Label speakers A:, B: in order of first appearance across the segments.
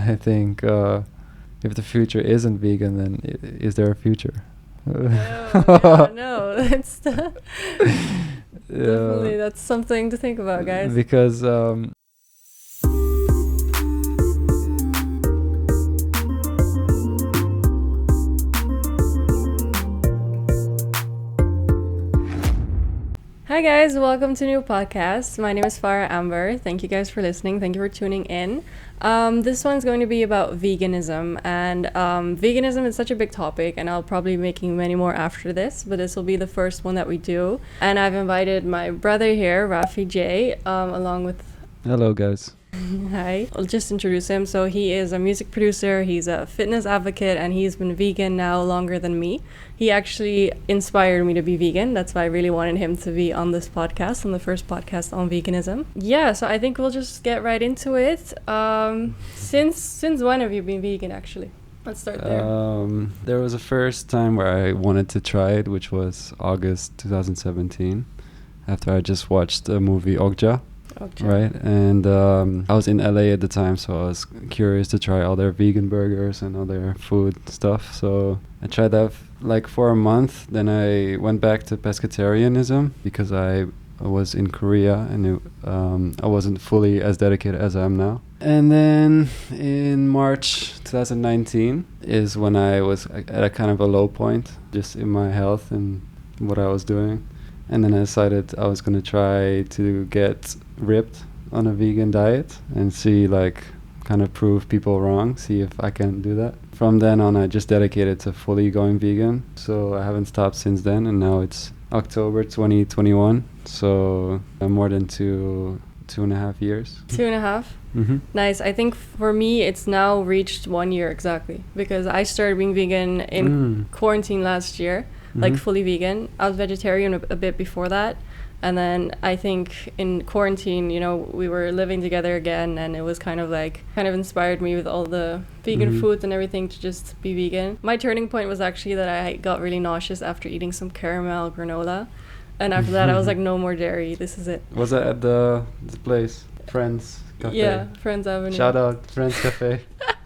A: I think if the future isn't vegan, then is there a future?
B: No, it's definitely that's something to think about, guys.
A: Because
B: Hi guys, welcome to a new podcast. My name is Farahamberh. Thank you guys for listening. Thank you for tuning in. This one's going to be about veganism, and veganism is such a big topic, and I'll probably be making many more after this, but this will be the first one that we do. And I've invited my brother here, Raphy J, along with...
A: Hello guys.
B: Hi. I'll just introduce him. So he is a music producer, he's a fitness advocate, and he's been vegan now longer than me. He actually inspired me to be vegan. That's why I really wanted him to be on this podcast, on the first podcast on veganism. Yeah, so I think we'll just get right into it. Since when have you been vegan, actually? Let's start there.
A: There was a first time where I wanted to try it, which was August 2017, after I just watched the movie Okja.
B: Okay.
A: Right, and I was in LA at the time, so I was curious to try all their vegan burgers and all their food stuff. So I tried that for a month. Then I went back to pescatarianism because I was in Korea and I wasn't fully as dedicated as I am now. And then in March 2019 is when I was at a kind of a low point just in my health and what I was doing. And then I decided I was going to try to get ripped on a vegan diet and see, kind of prove people wrong, see if I can do that. From then on, I just dedicated to fully going vegan. So I haven't stopped since then, and now it's October 2021. So more than two and a half years. 2.5? Mm-hmm.
B: Nice. I think for me, it's now reached 1 year exactly, because I started being vegan in quarantine last year. Fully vegan. I was vegetarian a bit before that. And then I think in quarantine, we were living together again, and it was kind of inspired me with all the vegan foods and everything to just be vegan. My turning point was actually that I got really nauseous after eating some caramel granola. And after that, I was like, no more dairy. This is it.
A: Was that at the place? Friends Cafe?
B: Yeah, Friends Avenue.
A: Shout out, Friends Cafe.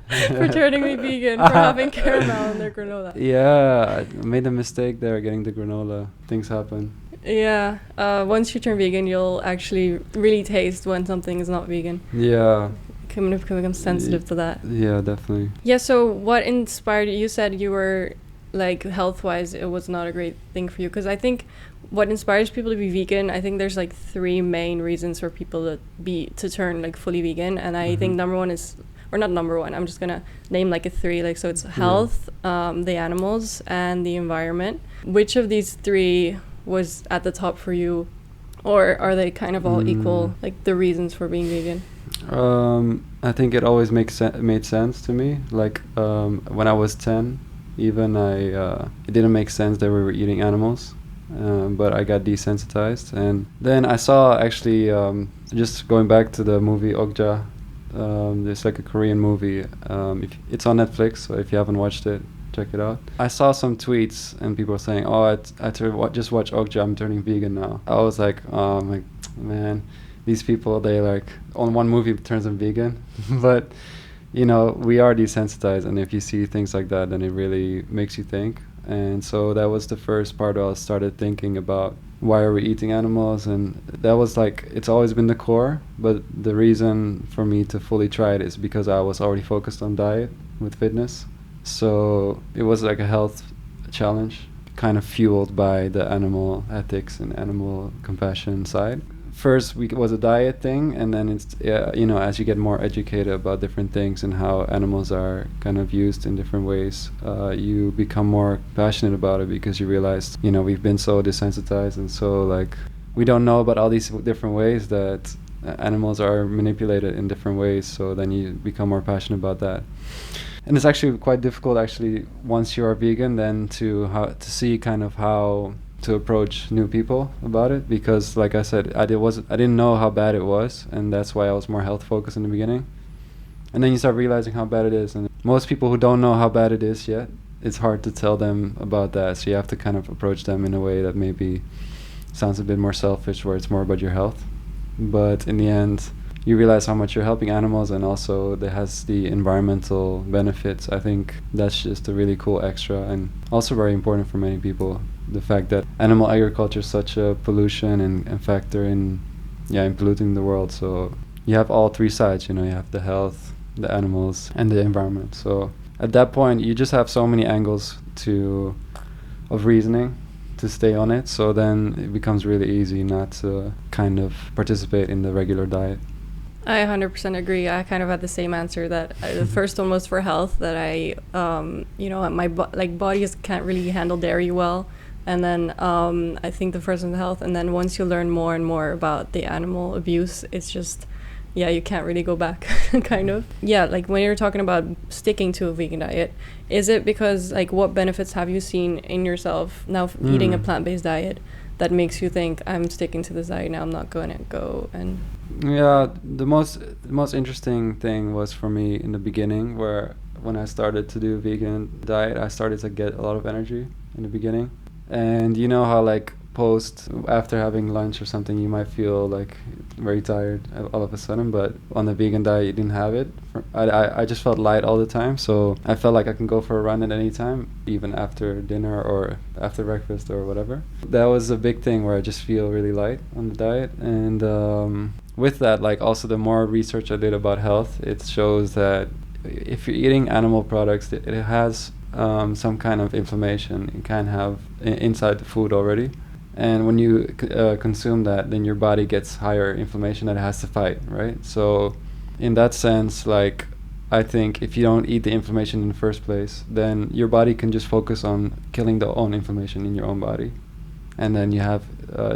B: For turning me vegan, for having caramel in their granola.
A: Yeah, I made a mistake there getting the granola. Things happen.
B: Yeah, once you turn vegan, you'll actually really taste when something is not vegan.
A: Yeah.
B: Can become sensitive to that.
A: Yeah, definitely.
B: Yeah, so what inspired you? You said you were, health-wise, it was not a great thing for you. Because I think what inspires people to be vegan, I think there's, 3 main reasons for people to turn, fully vegan. And I think number one is... Or not number one, I'm just going to name a 3. So it's health, the animals, and the environment. Which of these 3 was at the top for you? Or are they kind of all equal, the reasons for being vegan?
A: I think it always made sense to me. When I was 10, even it didn't make sense that we were eating animals. But I got desensitized. And then I saw actually, just going back to the movie Okja, there's a Korean movie. It's on Netflix, so if you haven't watched it, check it out. I saw some tweets and people were saying, I just watch Okja, I'm turning vegan now. I was like, oh my man, these people, they on one movie turns them vegan. But we are desensitized, and if you see things like that, then it really makes you think. And so that was the first part where I started thinking about why are we eating animals, and that was it's always been the core, but the reason for me to fully try it is because I was already focused on diet with fitness. So it was a health challenge, kind of fueled by the animal ethics and animal compassion side. First was a diet thing, and then it's as you get more educated about different things and how animals are kind of used in different ways, you become more passionate about it, because you realize we've been so desensitized, and so we don't know about all these different ways that animals are manipulated in different ways. So then you become more passionate about that. And it's actually quite difficult once you are vegan then to see kind of how to approach new people about it, because like I said, I didn't know how bad it was, and that's why I was more health focused in the beginning. And then you start realizing how bad it is, and most people who don't know how bad it is yet, it's hard to tell them about that, so you have to kind of approach them in a way that maybe sounds a bit more selfish, where it's more about your health. But in the end, you realize how much you're helping animals, and also it has the environmental benefits. I think that's just a really cool extra, and also very important for many people. The fact that animal agriculture is such a pollution and factor in polluting the world. So you have all three sides, you know, you have the health, the animals, and the environment. So at that point, you just have so many angles of reasoning to stay on it. So then it becomes really easy not to kind of participate in the regular diet.
B: I 100% agree. I kind of had the same answer, that the first one was for health, that I, my body just can't really handle dairy well. And then I think the first one's health. And then once you learn more and more about the animal abuse, it's just, you can't really go back, kind of. Yeah, like when you're talking about sticking to a vegan diet, is it because, like, what benefits have you seen in yourself now eating a plant-based diet that makes you think, I'm sticking to this diet now, I'm not going to go and...
A: Yeah, the most interesting thing was for me in the beginning, where when I started to do vegan diet, I started to get a lot of energy in the beginning. And you know how, like, after having lunch or something, you might feel like very tired all of a sudden, but on the vegan diet you didn't have it. I just felt light all the time, so I felt like I can go for a run at any time, even after dinner or after breakfast or whatever. That was a big thing, where I just feel really light on the diet. And with that, like, also the more research I did about health, it shows that if you're eating animal products, it has some kind of inflammation you can have inside the food already. And when you consume that, then your body gets higher inflammation that it has to fight, right? So in that sense, like, I think if you don't eat the inflammation in the first place, then your body can just focus on killing the own inflammation in your own body. And then you have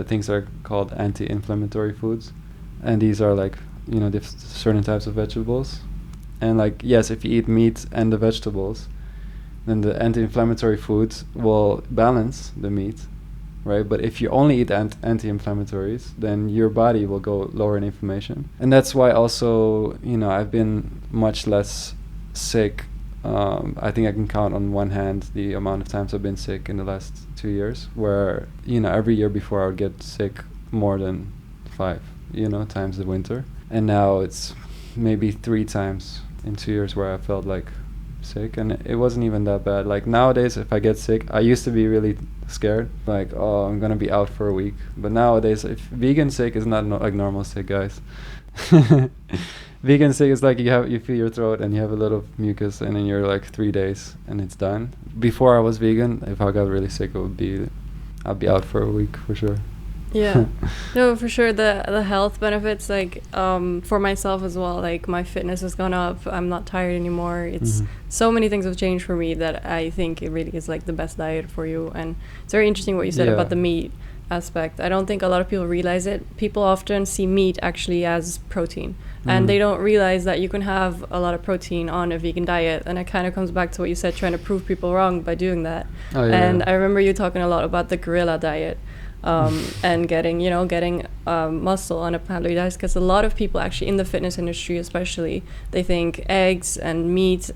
A: things that are called anti-inflammatory foods. And these are, like, you know, certain types of vegetables. And, like, yes, if you eat meat and the vegetables, then the anti-inflammatory foods will balance the meat, right? But if you only eat anti-inflammatories, then your body will go lower in inflammation. And that's why also, you know, I've been much less sick. I think I can count on one hand the amount of times I've been sick in the last 2 years, where, you know, every year before I would get sick more than 5, you know, times the winter. And now it's maybe 3 times in 2 years where I felt like sick, and it wasn't even that bad. Like, nowadays, if I get sick, I used to be really scared, like, oh, I'm gonna be out for a week. But nowadays, if vegan sick is not like normal sick, guys. Vegan sick is like you feel your throat and you have a little mucus, and then you're like 3 days and it's done. Before I was vegan, if I got really sick, I'd be out for a week for sure.
B: Yeah. No, for sure. The health benefits, like, for myself as well, like, my fitness has gone up. I'm not tired anymore. It's so many things have changed for me that I think it really is, like, the best diet for you. And it's very interesting what you said about the meat aspect. I don't think a lot of people realize it. People often see meat actually as protein, and they don't realize that you can have a lot of protein on a vegan diet. And it kind of comes back to what you said, trying to prove people wrong by doing that. And I remember you talking a lot about the gorilla diet. And getting muscle on a plant-based diet, because a lot of people actually in the fitness industry especially, they think eggs and meat,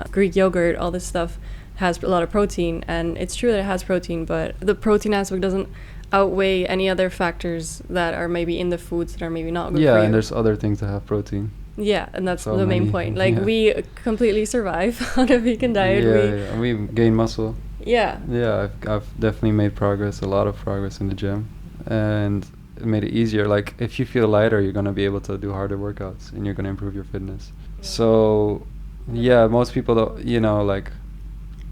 B: Greek yogurt, all this stuff has a lot of protein, and it's true that it has protein, but the protein aspect doesn't outweigh any other factors that are maybe in the foods that are maybe not good for you.
A: Yeah, and there's other things that have protefined.
B: Yeah, and that's the main point. Like, we completely survive on a vegan diet.
A: And we gain muscle.
B: Yeah.
A: Yeah, I've definitely made progress, a lot of progress in the gym, and it made it easier. Like, if you feel lighter, you're gonna be able to do harder workouts, and you're gonna improve your fitness. Yeah. So, yeah, most people don't, you know, like,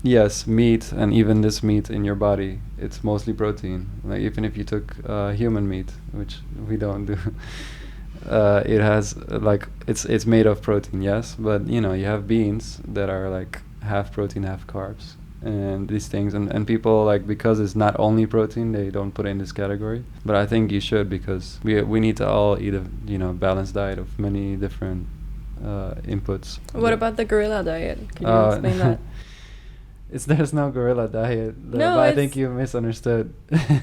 A: yes, meat, and even this meat in your body, it's mostly protein. Like, even if you took human meat, which we don't do, it has, like, it's made of protein, yes, but, you know, you have beans that are like half protein, half carbs, and these things, and people, like, because it's not only protein, they don't put it in this category. But I think you should, because we need to all eat a, you know, balanced diet of many different inputs.
B: What about the gorilla diet? Can you explain that?
A: There's no gorilla diet.
B: No,
A: I think you misunderstood.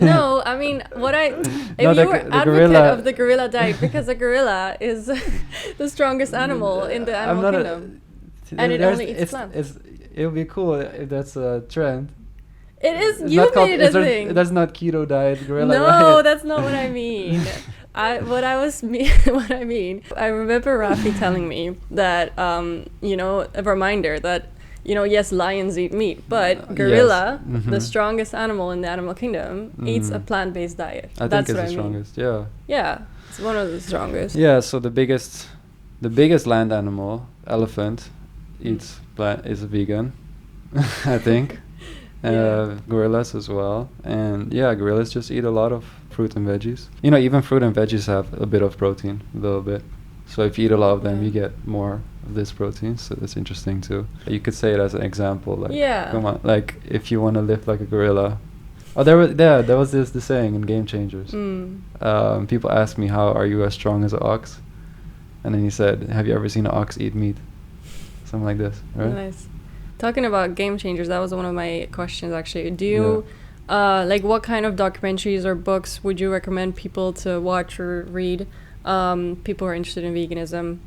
B: No, I mean, if you were advocate of the gorilla diet, because a gorilla is the strongest animal in the animal kingdom, and it only eats plants.
A: It would be cool if that's a trend.
B: It is. You made it a thing.
A: That's not keto diet, gorilla diet.
B: No, that's not what I mean. what I mean, I remember Raphy telling me that, a reminder that, yes, lions eat meat, but gorilla,
A: yes.
B: the strongest animal in the animal kingdom, eats a plant-based diet.
A: I think it's the strongest, yeah.
B: Yeah, it's one of the strongest.
A: Yeah, so the biggest land animal, elephant, is a vegan, I think. Gorillas as well. And yeah, gorillas just eat a lot of fruit and veggies. Even fruit and veggies have a bit of protein, a little bit. So if you eat a lot of them, you get more of this protein. So that's interesting too. You could say it as an example. Like, come on, like if you want to live like a gorilla. Oh, there was the saying in Game Changers. People ask me, how are you as strong as an ox? And then he said, have you ever seen an ox eat meat? Something like this, right?
B: Nice. Talking about Game Changers, that was one of my questions actually. Do you, what kind of documentaries or books would you recommend people to watch or read? People who are interested in veganism.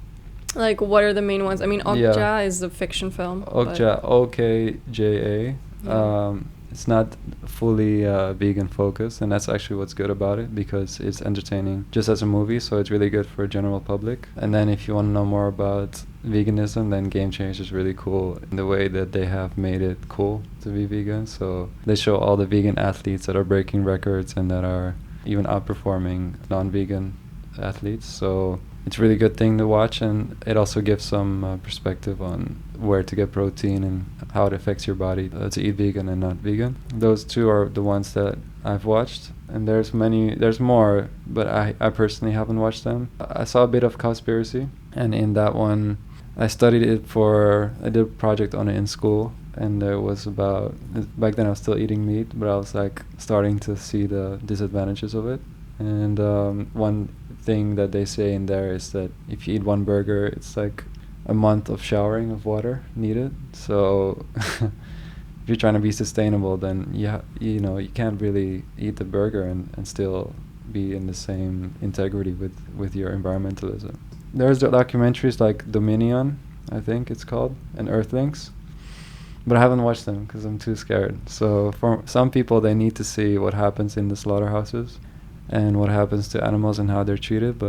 B: Like, what are the main ones? I mean, Okja is a fiction film.
A: Okja, OKJA. It's not fully vegan focused, and that's actually what's good about it, because it's entertaining just as a movie, so it's really good for general public. And then if you want to know more about veganism, then Game Changers is really cool in the way that they have made it cool to be vegan. So they show all the vegan athletes that are breaking records and that are even outperforming non-vegan athletes. So it's a really good thing to watch, and it also gives some perspective on where to get protein and how it affects your body to eat vegan and not vegan. Those two are the ones that I've watched, and there's more, but I personally haven't watched them. I saw a bit of Cowspiracy, and in that one I studied it I did a project on it in school, and there was back then I was still eating meat, but I was like starting to see the disadvantages of it. And one thing that they say in there is that if you eat one burger, it's like a month of showering of water needed. So if you're trying to be sustainable, then you can't really eat the burger and still be in the same integrity with your environmentalism. There's the documentaries like Dominion, I think it's called, and Earthlings, but I haven't watched them because I'm too scared. So for some people, they need to see what happens in the slaughterhouses and what happens to animals and how they're treated.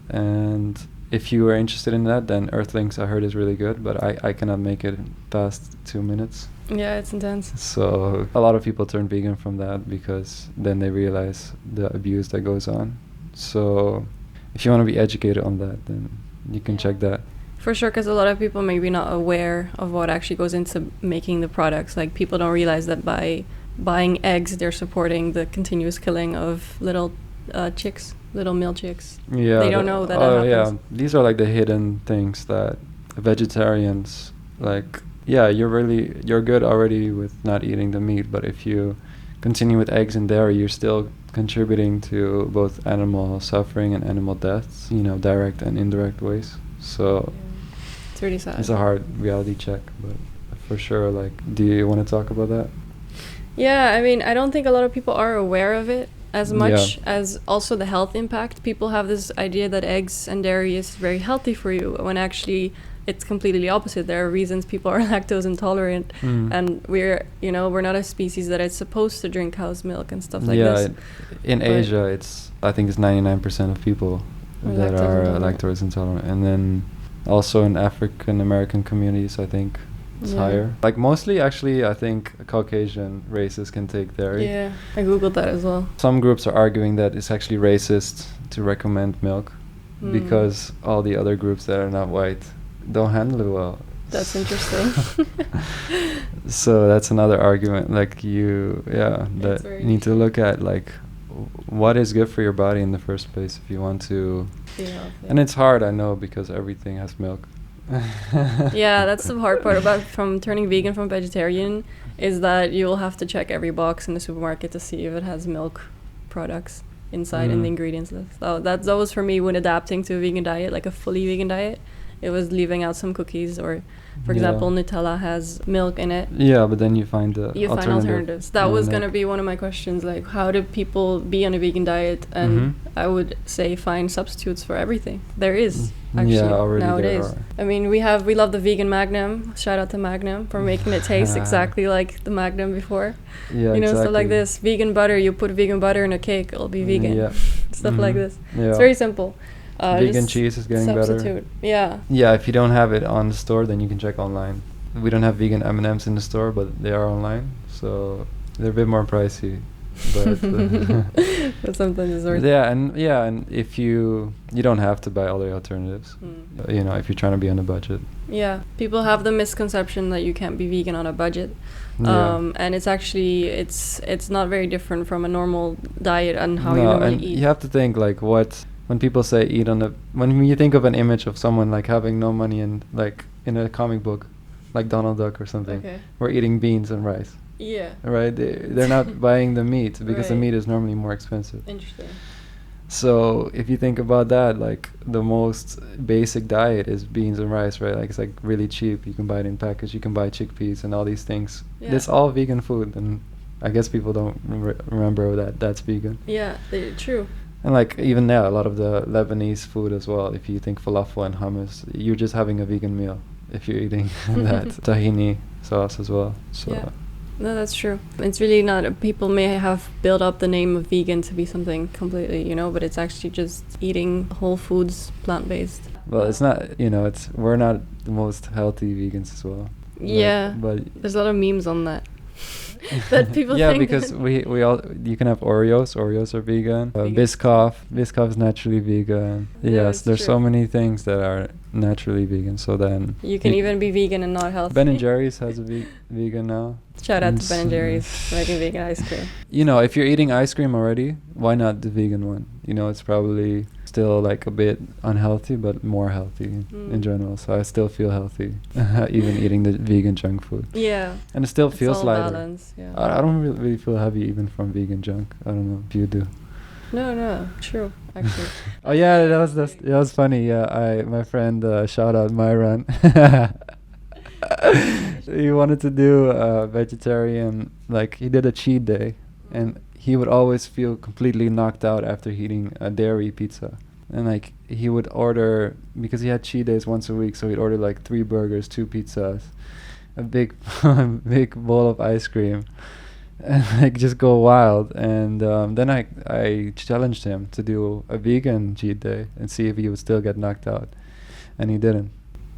A: And if you are interested in that, then Earthlings I heard is really good, but I cannot make it past 2 minutes.
B: Yeah, it's intense.
A: So a lot of people turn vegan from that, because then they realize the abuse that goes on. So if you want to be educated on that, then you can check that.
B: For sure, because a lot of people may be not aware of what actually goes into making the products. Like, people don't realize that by buying eggs, they're supporting the continuous killing of little chicks, little male chicks.
A: Yeah,
B: they don't know that happens.
A: Yeah, these are like the hidden things that vegetarians like. Yeah, you're good already with not eating the meat, but if you continue with eggs and dairy, you're still contributing to both animal suffering and animal deaths, direct and indirect ways. So
B: it's really sad.
A: It's a hard reality check, but for sure, like, do you want to talk about that?
B: Yeah, I mean, I don't think a lot of people are aware of it as much as also the health impact. People have this idea that eggs and dairy is very healthy for you, when actually it's completely the opposite. There are reasons people are lactose intolerant, and we're not a species that is supposed to drink cow's milk and stuff like this.
A: In Asia, I think it's 99% of people that are lactose intolerant, and then also in African American communities, I think it's higher. Like, mostly actually, I think Caucasian races can take dairy.
B: Yeah, I googled that as well.
A: Some groups are arguing that it's actually racist to recommend milk, because all the other groups that are not white don't handle it well.
B: That's interesting.
A: So that's another argument. Like, you need to look at like what is good for your body in the first place if you want to. And it's hard, I know, because everything has milk.
B: Yeah, that's the hard part about from turning vegan from vegetarian, is that you'll have to check every box in the supermarket to see if it has milk products inside in the ingredients list. So that was for me when adapting to a vegan diet, like a fully vegan diet. It was leaving out some cookies, or for example, Nutella has milk in it.
A: Yeah, but then you find
B: alternatives. That was going to be one of my questions, like, how do people be on a vegan diet? And I would say find substitutes for everything. There is, actually, nowadays. I mean, we love the vegan Magnum. Shout out to Magnum for making it taste exactly like the Magnum before.
A: Yeah,
B: stuff like this. Vegan butter, you put vegan butter in a cake, it'll be vegan.
A: Yeah.
B: stuff like this.
A: Yeah.
B: It's very simple.
A: Vegan
B: just
A: cheese is getting
B: substitute.
A: better.
B: Yeah.
A: Yeah, if you don't have it on the store, then you can check online. We don't have vegan M&Ms in the store, but they are online, so they're a bit more pricey. But
B: but sometimes it's worth.
A: and if you don't have to buy all the alternatives. You know, if you're trying to be on a budget.
B: Yeah, people have the misconception that you can't be vegan on a budget. And it's actually it's not very different from a normal diet and how you normally
A: and
B: eat.
A: You have to think like when people say eat on a, when you think of an image of someone like having no money and like in a comic book, like Donald Duck or something, we're eating beans and rice.
B: Yeah.
A: Right. They're not buying the meat because the
B: Right.
A: meat is normally more expensive.
B: Interesting.
A: So if you think about that, like the most basic diet is beans and rice, right? Like it's like really cheap. You can buy it in package. You can buy chickpeas and all these things.
B: Yeah.
A: It's all vegan food, and I guess people don't remember that that's vegan.
B: Yeah, true.
A: And like even now, a lot of the Lebanese food as well. If you think falafel and hummus, you're just having a vegan meal if you're eating that tahini sauce as well. So.
B: Yeah. No, that's true. It's really not. People may have built up the name of vegan to be something completely, but it's actually just eating whole foods, plant-based.
A: Well, it's not. We're not the most healthy vegans as well.
B: Yeah,
A: but
B: there's a lot of memes on that. That people
A: yeah,
B: think
A: because we all, you can have Oreos are vegan. Biscoff is naturally vegan. Yes, there's so many things that are naturally vegan. So then
B: you can even be vegan and not healthy.
A: Ben and Jerry's has a vegan now.
B: Shout out to Ben and Jerry's for making vegan ice cream.
A: If you're eating ice cream already, why not the vegan one? It's probably still like a bit unhealthy, but more healthy in general. So I still feel healthy, even eating the vegan junk food.
B: Yeah.
A: And it still feels lighter.
B: Balance, yeah.
A: I don't really feel heavy even from vegan junk. I don't know if you do.
B: No, true, actually.
A: Oh yeah, that was funny. Yeah, my friend, shout out Myron. He wanted to do vegetarian, like he did a cheat day, and he would always feel completely knocked out after eating a dairy pizza. And like he would order, because he had cheat days once a week, so he'd order like 3 burgers, 2 pizzas, a big big bowl of ice cream, and like just go wild. And then I challenged him to do a vegan cheat day and see if he would still get knocked out, and he didn't.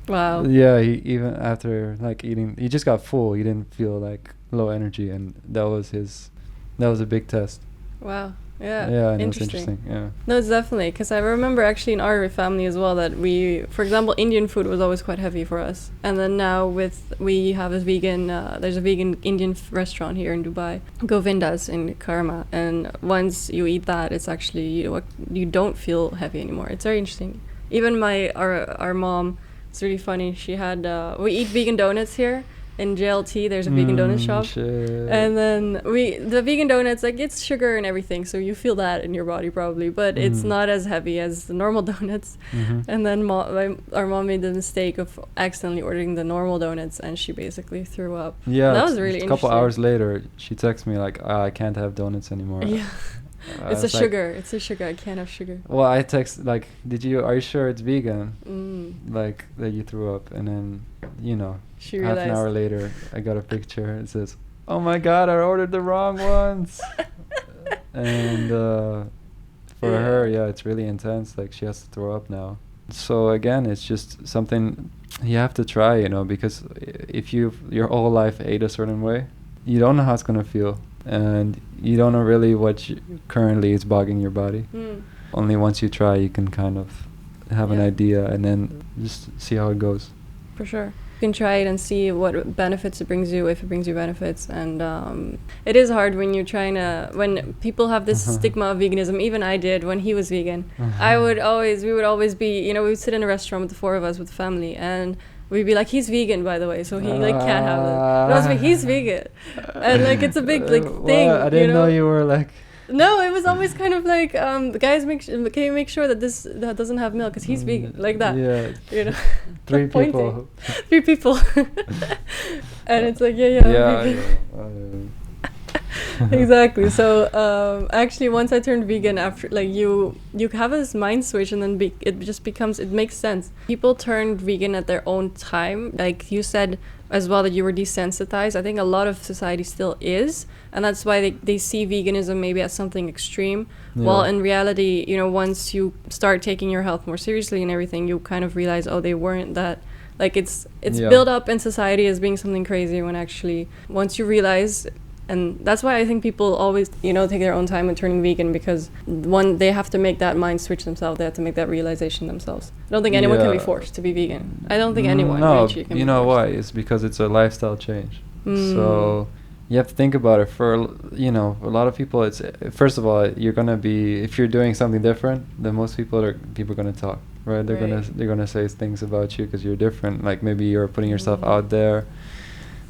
B: Wow.
A: Yeah, he even after like eating, he just got full. He didn't feel like low energy, and that was a big test.
B: Wow. Yeah.
A: Yeah, and it was interesting. Yeah.
B: No, it's definitely, because I remember actually in our family as well that we, for example, Indian food was always quite heavy for us, and then now we have a vegan. There's a vegan Indian restaurant here in Dubai, Govinda's in Karma, and once you eat that, it's actually you don't feel heavy anymore. It's very interesting. Even our mom. It's really funny. She had we eat vegan donuts here in JLT. There's a vegan donut shop, and then the vegan donuts, like, it's sugar and everything, so you feel that in your body probably, but it's not as heavy as the normal donuts. And then our mom made the mistake of accidentally ordering the normal donuts, and she basically threw up.
A: Yeah,
B: that was really
A: a
B: interesting.
A: couple hours later, she texted me like, I can't have donuts anymore.
B: Yeah. It's a sugar. It's a sugar. I can't have sugar.
A: Well, I text like, are you sure it's vegan? Like that you threw up, and then
B: she
A: half
B: realized.
A: an hour later, I got a picture. It says, "Oh my God, I ordered the wrong ones." And for her, it's really intense. Like she has to throw up now. So again, it's just something you have to try, because if your whole life ate a certain way, you don't know how it's gonna feel. And you don't know really what currently is bogging your body. Only once you try, you can kind of have an idea, and then just see how it goes.
B: For sure. You can try it and see what benefits it brings you, if it brings you benefits. And it is hard when when people have this stigma of veganism. Even I did when he was vegan. we would always be, we would sit in a restaurant with the 4 of us with the family, and we'd be like, he's vegan, by the way, so he can't have it. No, he's vegan, and like it's a big thing.
A: I didn't know you were like.
B: No, it was always kind of like, the guys can you make sure that that doesn't have milk because he's vegan, like that.
A: Yeah. 3 people.
B: 3 people. And it's like, yeah. Exactly. So actually, once I turned vegan, after like you have this mind switch, and then it just becomes, it makes sense. People turned vegan at their own time. Like you said as well, that you were desensitized. I think a lot of society still is, and that's why they see veganism maybe as something extreme.
A: Yeah.
B: While in reality, you know, once you start taking your health more seriously and everything, you kind of realize, oh, they weren't that. Like it's built up in society as being something crazy, when actually once you realize. And that's why I think people always, you know, take their own time with turning vegan, because one, they have to make that mind switch themselves. They have to make that realization themselves. I don't think anyone can be forced to be vegan. I don't think anyone really can be
A: you know
B: forced.
A: why? It's because it's a lifestyle change. So you have to think about it. For, you know, a lot of people, it's, first of all, you're gonna be, if you're doing something different, then most people are gonna talk, right? They're gonna say things about you because you're different. Like maybe you're putting yourself out there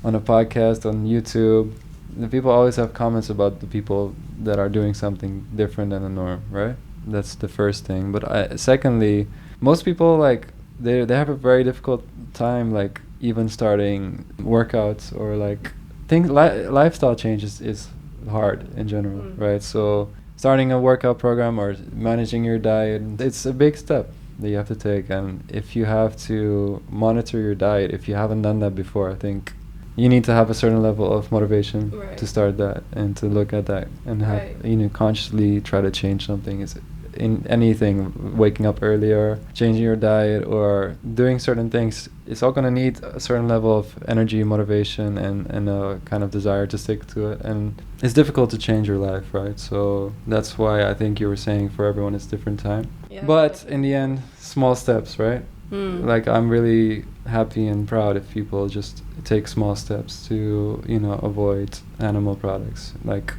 A: on a podcast, on YouTube. The people always have comments about the people that are doing something different than the norm, right? That's the first thing. But secondly, most people, like, they have a very difficult time, like, even starting workouts or like things. Lifestyle changes is hard in general, right? So starting a workout program or managing your diet, it's a big step that you have to take. And if you have to monitor your diet, if you haven't done that before, I think you need to have a certain level of motivation to start that and to look at that and have, you know, consciously try to change something. Is in anything, waking up earlier, changing your diet, or doing certain things. It's all gonna need a certain level of energy, motivation, and a kind of desire to stick to it. And it's difficult to change your life, right? So that's why I think you were saying for everyone it's different time. Yeah, but in the end, small steps, right? Like, I'm really happy and proud if people just take small steps to, you know, avoid animal products, like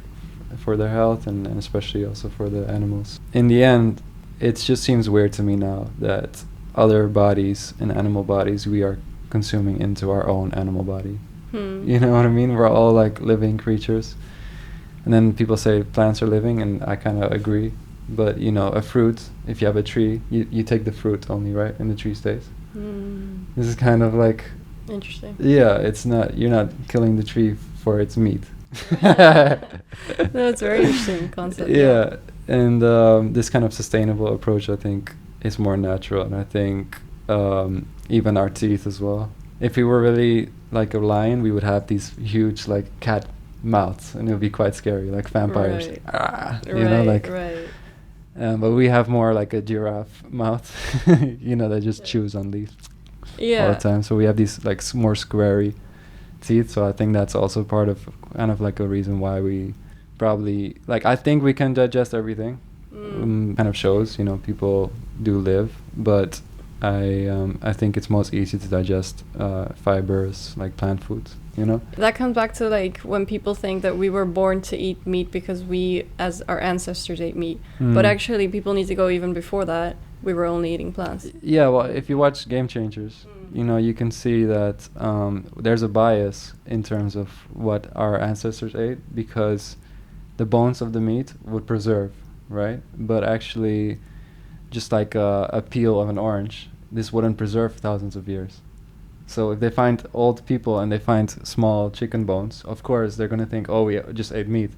A: for their health and especially also for the animals. In the end, it just seems weird to me now that other bodies and animal bodies we are consuming into our own animal body. You know what I mean? We're all like living creatures. And then people say plants are living, and I kind of agree. But, you know, a fruit, if you have a tree, you take the fruit only, right? And the tree stays. This is kind of like...
B: Interesting.
A: Yeah, it's not... You're not killing the tree for its meat.
B: That's a very interesting concept.
A: Yeah. And this kind of sustainable approach, I think, is more natural. And I think even our teeth as well. If we were really like a lion, we would have these huge, like, cat mouths. And it would be quite scary, like vampires. You know, like... but we have more like a giraffe mouth, you know, that just chews on leaves all the time. So we have these like more squarey teeth. So I think that's also part of kind of like a reason why we probably, like, I think we can digest everything. Kind of shows, you know, people do live, but I think it's most easy to digest fibers, like plant foods. You know?
B: That comes back to like when people think that we were born to eat meat because we, as our ancestors, ate meat. But actually, people need to go even before that. We were only eating plants. Yeah,
A: well, if you watch Game Changers, you know, you can see that there's a bias in terms of what our ancestors ate, because the bones of the meat would preserve, right? But actually, just like a peel of an orange, this wouldn't preserve thousands of years. So if they find old people and they find small chicken bones, of course they're gonna think, oh, we just ate meat.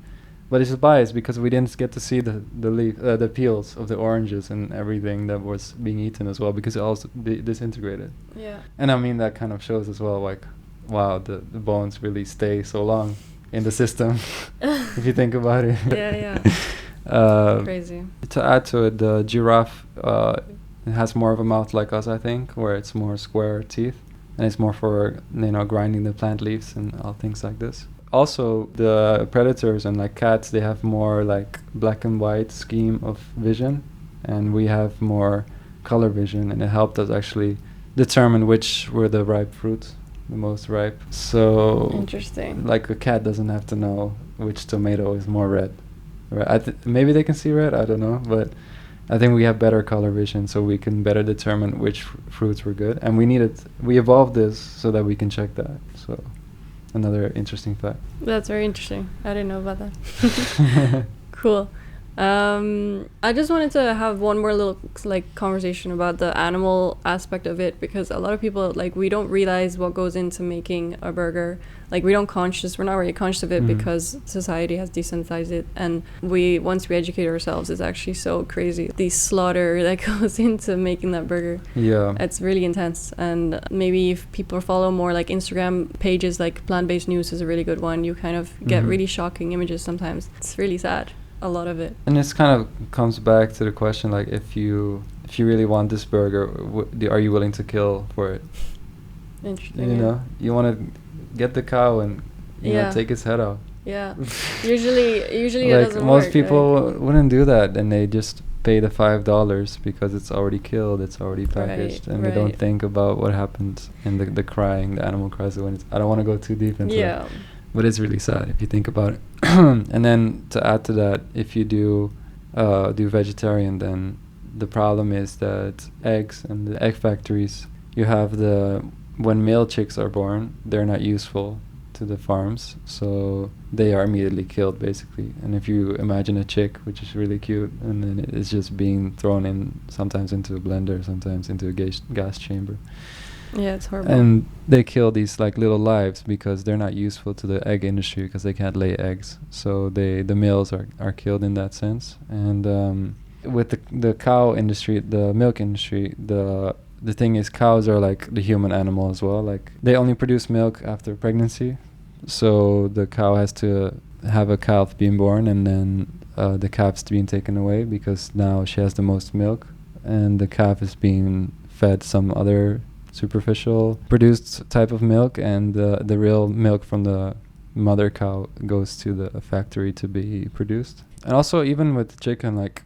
A: But it's a bias because we didn't get to see the peels of the oranges and everything that was being eaten as well, because it also disintegrated. Yeah. And I mean, that kind of shows as well, like, wow, the bones really stay so long in the system, if you think about it. Yeah. Crazy. To add to it, the giraffe it has more of a mouth like us, I think, where it's more square teeth. And it's more for, you know, grinding the plant leaves and all things like this. Also, the predators and like cats, they have more like black and white scheme of vision, and we have more color vision, and it helped us actually determine which were the ripe fruits, the most ripe. So interesting. Like a cat doesn't have to know which tomato is more red, right? Maybe they can see red, I don't know, but I think we have better color vision, so we can better determine which fruits were good. And we evolved this so that we can check that. So another interesting fact. That's very interesting. I didn't know about that. Cool.
B: I just wanted to have one more little like conversation about the animal aspect of it, because a lot of people, like, we don't realize what goes into making a burger. Like, we're not really conscious of it because society has desensitized it, and once we educate ourselves, it's actually so crazy, the slaughter that goes into making that burger.
A: Yeah.
B: It's really intense. And maybe if people follow more like Instagram pages, like Plant-Based News is a really good one, you kind of get really shocking images sometimes. It's really sad, a lot of it.
A: And this kind of comes back to the question, like, if you really want this burger, are you willing to kill for it?
B: Interesting.
A: You know, you want to get the cow and you know, take its head off.
B: Yeah. Usually
A: like,
B: it doesn't
A: most
B: work.
A: people wouldn't do that, and they just pay the $5 because it's already killed, it's already packaged, and they don't think about what happens in the crying, the animal cries when it's. I don't want to go too deep into it, but it's really sad if you think about it. And then to add to that, if you do vegetarian, then the problem is that eggs and the egg factories, you have when male chicks are born, they're not useful to the farms, so they are immediately killed basically. And if you imagine a chick, which is really cute, and then it's just being thrown in, sometimes into a blender, sometimes into a gas chamber.
B: Yeah, it's horrible.
A: And they kill these like little lives because they're not useful to the egg industry because they can't lay eggs. So the males are killed in that sense. And with the cow industry, the milk industry, the thing is, cows are like the human animal as well. Like, they only produce milk after pregnancy, so the cow has to have a calf being born, and then the calf's being taken away because now she has the most milk, and the calf is being fed some other superficial produced type of milk, and the real milk from the mother cow goes to the factory to be produced. And also, even with chicken, like,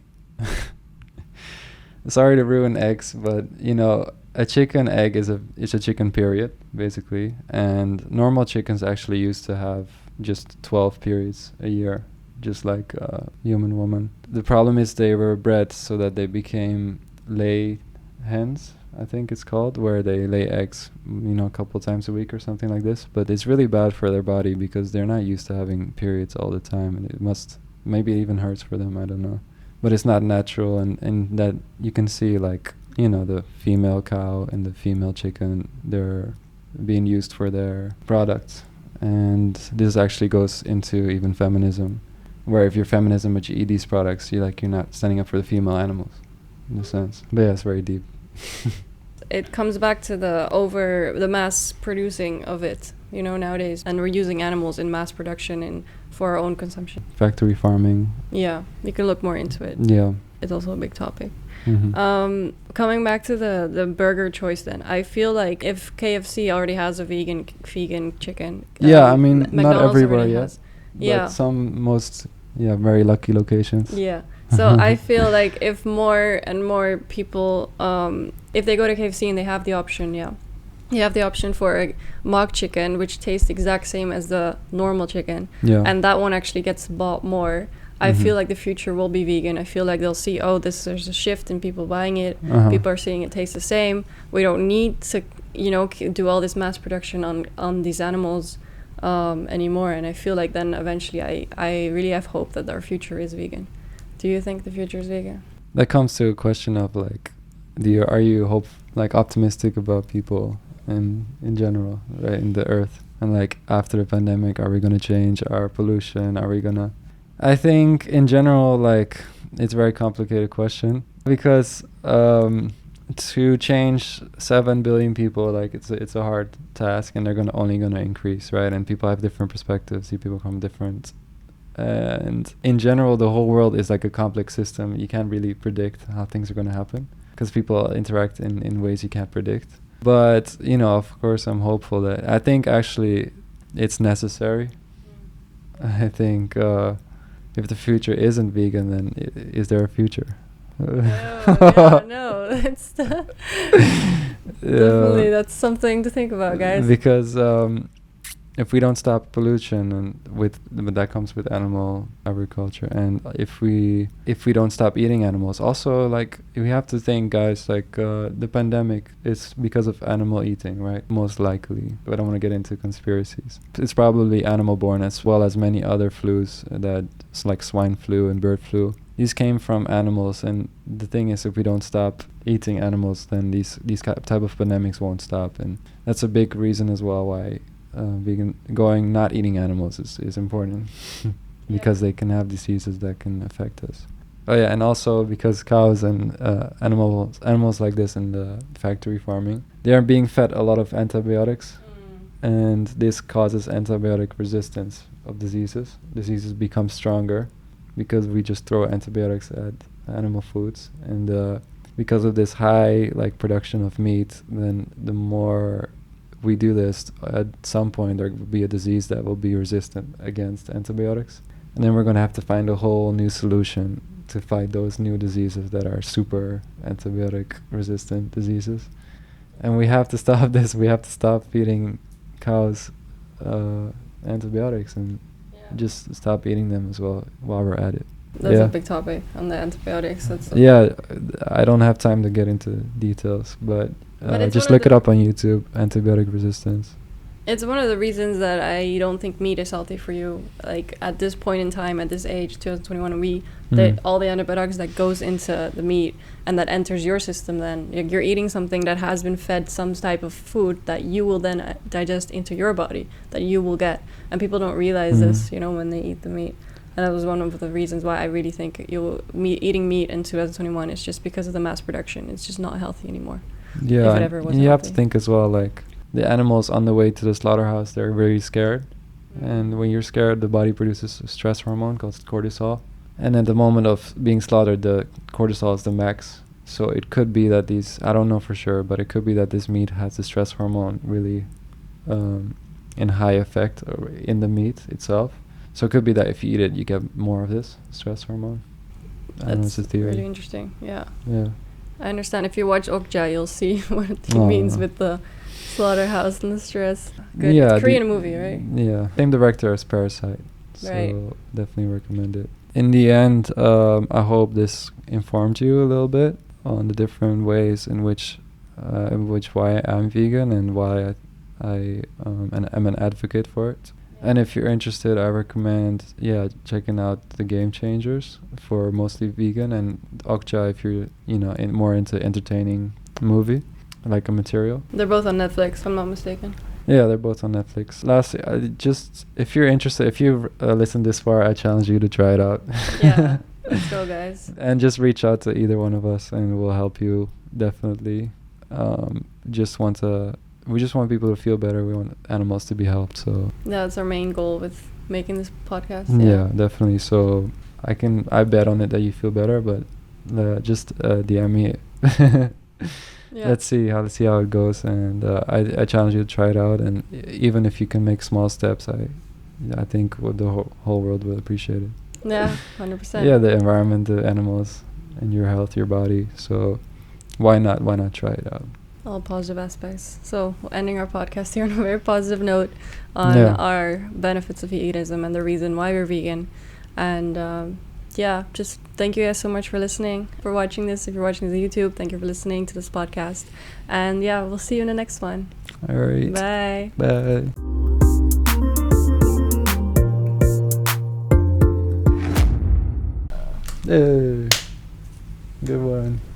A: sorry to ruin eggs, but you know, a chicken egg is a chicken, period, basically. And normal chickens actually used to have just 12 periods a year, just like a human woman. The problem is they were bred so that they became lay hens, I think it's called, where they lay eggs, you know, a couple times a week or something like this. But it's really bad for their body because they're not used to having periods all the time, and it maybe it even hurts for them, I don't know. But it's not natural, and that you can see, like, you know, the female cow and the female chicken, they're being used for their products. And this actually goes into even feminism, where if you're feminism but you eat these products, you're not standing up for the female animals, in a sense. But yeah, it's very deep.
B: It comes back to the mass producing of it, you know, nowadays. And we're using animals in mass production and for our own consumption.
A: Factory farming.
B: Yeah, you can look more into it.
A: Yeah.
B: It's also a big topic.
A: Mm-hmm.
B: Coming back to the burger choice, then I feel like if KFC already has a vegan chicken,
A: I mean,
B: McDonald's
A: not everywhere yet,
B: but
A: some very lucky locations.
B: Yeah. So I feel like if more and more people, if they go to KFC and they have the option, you have the option for a mock chicken, which tastes exact same as the normal chicken, and that one actually gets bought more. I feel like the future will be vegan. I feel like they'll see, there's a shift in people buying it. People are seeing it tastes the same. We don't need to, do all this mass production on these animals anymore. And I feel like then eventually I really have hope that our future is vegan. Do you think the future is vegan?
A: That comes to a question of like, are you optimistic about people in general, right, in the earth? And like, after the pandemic, are we going to change our pollution? Are we going to... I think in general, like, it's a very complicated question because to change 7 billion people, like, it's a hard task, and they're only gonna increase, right? And people have different perspectives. People come different, and in general, the whole world is like a complex system. You can't really predict how things are gonna happen because people interact in ways you can't predict. But of course, I'm hopeful that I think actually it's necessary. I think. If the future isn't vegan, then is there a future?
B: No, it's definitely that's something to think about, guys.
A: Because if we don't stop pollution, but that comes with animal agriculture, and if we don't stop eating animals, also, like, we have to think, guys, like, the pandemic is because of animal eating, right? Most likely. But I don't want to get into conspiracies. It's probably animal born, as well as many other flus, that's like swine flu and bird flu. these came from animals, and the thing is, if we don't stop eating animals, then these type of pandemics won't stop, and that's a big reason as well why not eating animals is important because they can have diseases that can affect us. Oh yeah, and also because cows and animals like this in the factory farming, they are being fed a lot of antibiotics, and this causes antibiotic resistance of diseases. Diseases become stronger because we just throw antibiotics at animal foods, and because of this high production of meat, then the more we do this, at some point there will be a disease that will be resistant against antibiotics, and then we're going to have to find a whole new solution to fight those new diseases that are super antibiotic resistant diseases. And we have to stop this. We have to stop feeding cows antibiotics and just stop eating them as well while we're at it.
B: That's a big topic on the antibiotics.
A: I don't have time to get into details, but just look it up on YouTube, antibiotic resistance.
B: It's one of the reasons that I don't think meat is healthy for you. Like at this point in time, at this age, 2021, all the antibiotics that goes into the meat and that enters your system, then you're eating something that has been fed some type of food that you will then digest into your body, that you will get. And people don't realize this, when they eat the meat. And that was one of the reasons why I really think eating meat in 2021 is just because of the mass production. It's just not healthy anymore.
A: Yeah,
B: if it ever was
A: and you
B: healthy.
A: have to think as well, the animals on the way to the slaughterhouse, they're very scared. And when you're scared, the body produces a stress hormone called cortisol. And at the moment of being slaughtered, the cortisol is the max. So it could be that I don't know for sure, but it could be that this meat has the stress hormone really in high effect in the meat itself. So it could be that if you eat it, you get more of this stress hormone.
B: That's
A: a theory.
B: Really interesting, yeah.
A: Yeah.
B: I understand. If you watch Okja, you'll see what he means with the slaughterhouse and the stress. Good.
A: Yeah,
B: it's Korean movie, right?
A: Yeah. Same director as Parasite. So
B: right.
A: Definitely recommend it. In the end, I hope this informed you a little bit on the different ways in which why I'm vegan and why I am an advocate for it. And if you're interested, I recommend checking out the Game Changers for mostly vegan, and Okja if you're more into entertaining movie like a material.
B: They're both on Netflix, if I'm not mistaken.
A: Yeah, they're both on Netflix. Lastly, if you're interested, if you've listened this far, I challenge you to try it out.
B: Yeah, let's go, guys.
A: And just reach out to either one of us, and we'll help you definitely. We just want people to feel better. We want animals to be helped. So
B: that's our main goal with making this podcast.
A: Yeah, definitely. So I bet on it that you feel better, but just DM me.
B: Yeah.
A: Let's see how it goes, and I challenge you to try it out. And even if you can make small steps, I think the whole world will appreciate it.
B: Yeah, 100%.
A: Yeah, the environment, the animals, and your health, your body. So why not try it out?
B: All positive aspects. So ending our podcast here on a very positive note on our benefits of veganism and the reason why we're vegan. And just thank you guys so much for listening, for watching this. If you're watching this on YouTube, thank you for listening to this podcast. And we'll see you in the next one.
A: All right.
B: Bye.
A: Bye. Hey, good one.